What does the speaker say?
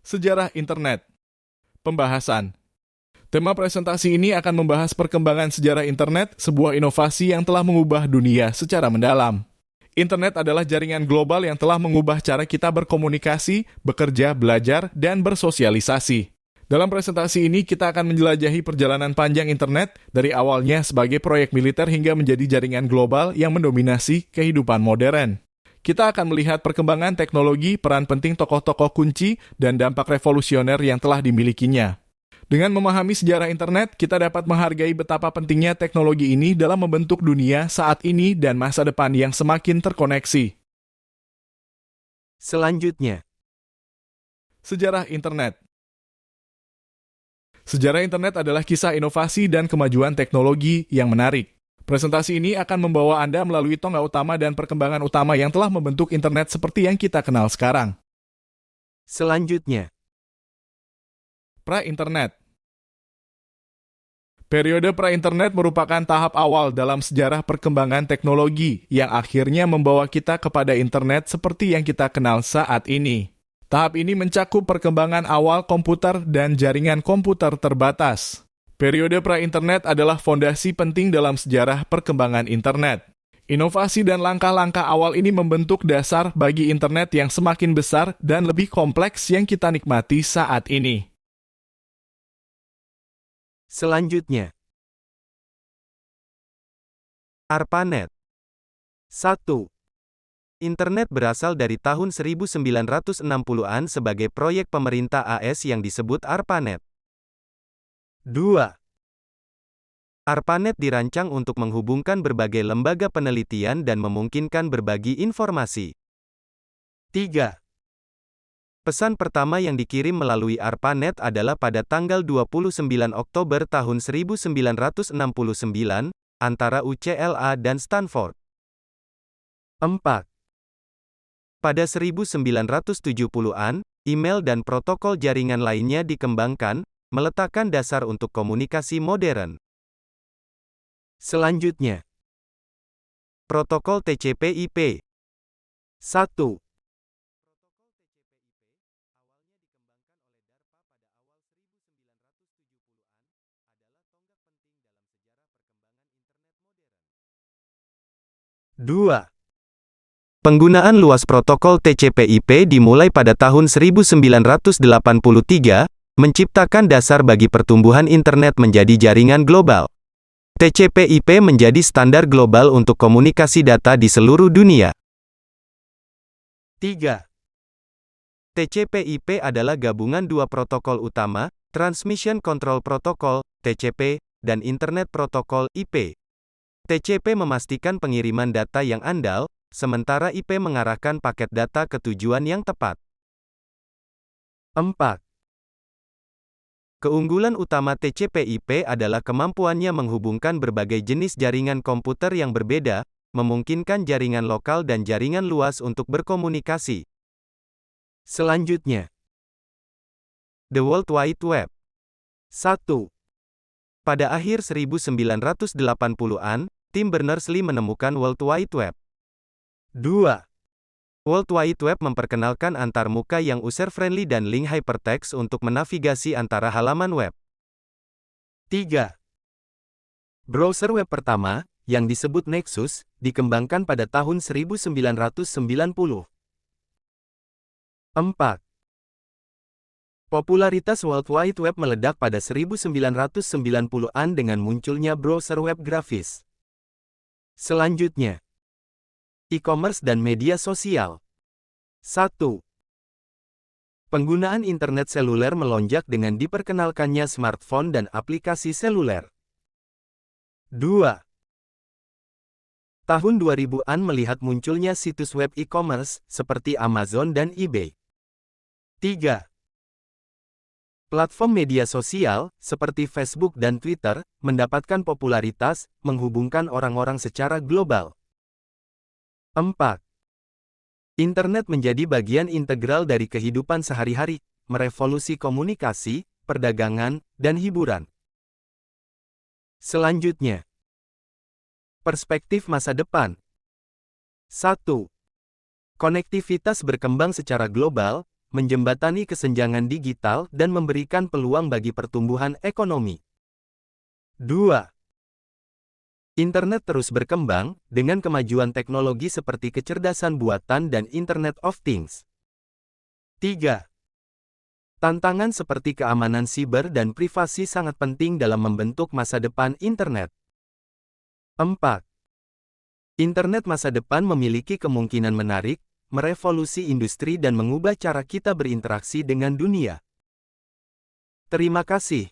Sejarah Internet. Pembahasan. Tema presentasi ini akan membahas perkembangan sejarah internet, sebuah inovasi yang telah mengubah dunia secara mendalam. Internet adalah jaringan global yang telah mengubah cara kita berkomunikasi, bekerja, belajar, dan bersosialisasi. Dalam presentasi ini, kita akan menjelajahi perjalanan panjang internet dari awalnya sebagai proyek militer hingga menjadi jaringan global yang mendominasi kehidupan modern. Kita akan melihat perkembangan teknologi, peran penting tokoh-tokoh kunci, dan dampak revolusioner yang telah dimilikinya. Dengan memahami sejarah internet, kita dapat menghargai betapa pentingnya teknologi ini dalam membentuk dunia saat ini dan masa depan yang semakin terkoneksi. Selanjutnya, Sejarah internet. Sejarah internet adalah kisah inovasi dan kemajuan teknologi yang menarik. Presentasi ini akan membawa Anda melalui tonggak utama dan perkembangan utama yang telah membentuk internet seperti yang kita kenal sekarang. selanjutnya, Pra-internet. Periode pra-internet merupakan tahap awal dalam sejarah perkembangan teknologi yang akhirnya membawa kita kepada internet seperti yang kita kenal saat ini. Tahap ini mencakup perkembangan awal komputer dan jaringan komputer terbatas. Periode pra-internet adalah fondasi penting dalam sejarah perkembangan internet. Inovasi dan langkah-langkah awal ini membentuk dasar bagi internet yang semakin besar dan lebih kompleks yang kita nikmati saat ini. selanjutnya. ARPANET. 1. Internet berasal dari tahun 1960-an sebagai proyek pemerintah AS yang disebut ARPANET. 2. ARPANET dirancang untuk menghubungkan berbagai lembaga penelitian dan memungkinkan berbagi informasi. 3. Pesan pertama yang dikirim melalui ARPANET adalah pada tanggal 29 Oktober tahun 1969, antara UCLA dan Stanford. 4. Pada 1970-an, email dan protokol jaringan lainnya dikembangkan, meletakkan dasar untuk komunikasi modern. Selanjutnya, protokol TCP/IP. 1. Dua. Penggunaan luas protokol TCP/IP dimulai pada tahun 1983, menciptakan dasar bagi pertumbuhan internet menjadi jaringan global. TCP/IP menjadi standar global untuk komunikasi data di seluruh dunia. 3. TCP/IP adalah gabungan dua protokol utama, Transmission Control Protocol, TCP, dan Internet Protocol, IP. TCP memastikan pengiriman data yang andal, sementara IP mengarahkan paket data ke tujuan yang tepat. 4. Keunggulan utama TCP/IP adalah kemampuannya menghubungkan berbagai jenis jaringan komputer yang berbeda, memungkinkan jaringan lokal dan jaringan luas untuk berkomunikasi. Selanjutnya, The World Wide Web. 1. Pada akhir 1980-an, Tim Berners-Lee menemukan World Wide Web. 2. World Wide Web memperkenalkan antarmuka yang user-friendly dan link hypertext untuk menavigasi antara halaman web. 3. Browser web pertama, yang disebut Nexus, dikembangkan pada tahun 1990. 4. Popularitas World Wide Web meledak pada 1990-an dengan munculnya browser web grafis. Selanjutnya, e-commerce dan media sosial. 1. Penggunaan internet seluler melonjak dengan diperkenalkannya smartphone dan aplikasi seluler. 2. Tahun 2000-an melihat munculnya situs web e-commerce, seperti Amazon dan eBay. 3. Platform media sosial, seperti Facebook dan Twitter, mendapatkan popularitas, menghubungkan orang-orang secara global. 4. Internet menjadi bagian integral dari kehidupan sehari-hari, merevolusi komunikasi, perdagangan, dan hiburan. Selanjutnya, perspektif masa depan. 1. Konektivitas berkembang secara global, menjembatani kesenjangan digital dan memberikan peluang bagi pertumbuhan ekonomi. 2. Internet terus berkembang, dengan kemajuan teknologi seperti kecerdasan buatan dan Internet of Things. 3. Tantangan seperti keamanan siber dan privasi sangat penting dalam membentuk masa depan internet. 4. Internet masa depan memiliki kemungkinan menarik, merevolusi industri dan mengubah cara kita berinteraksi dengan dunia. Terima kasih.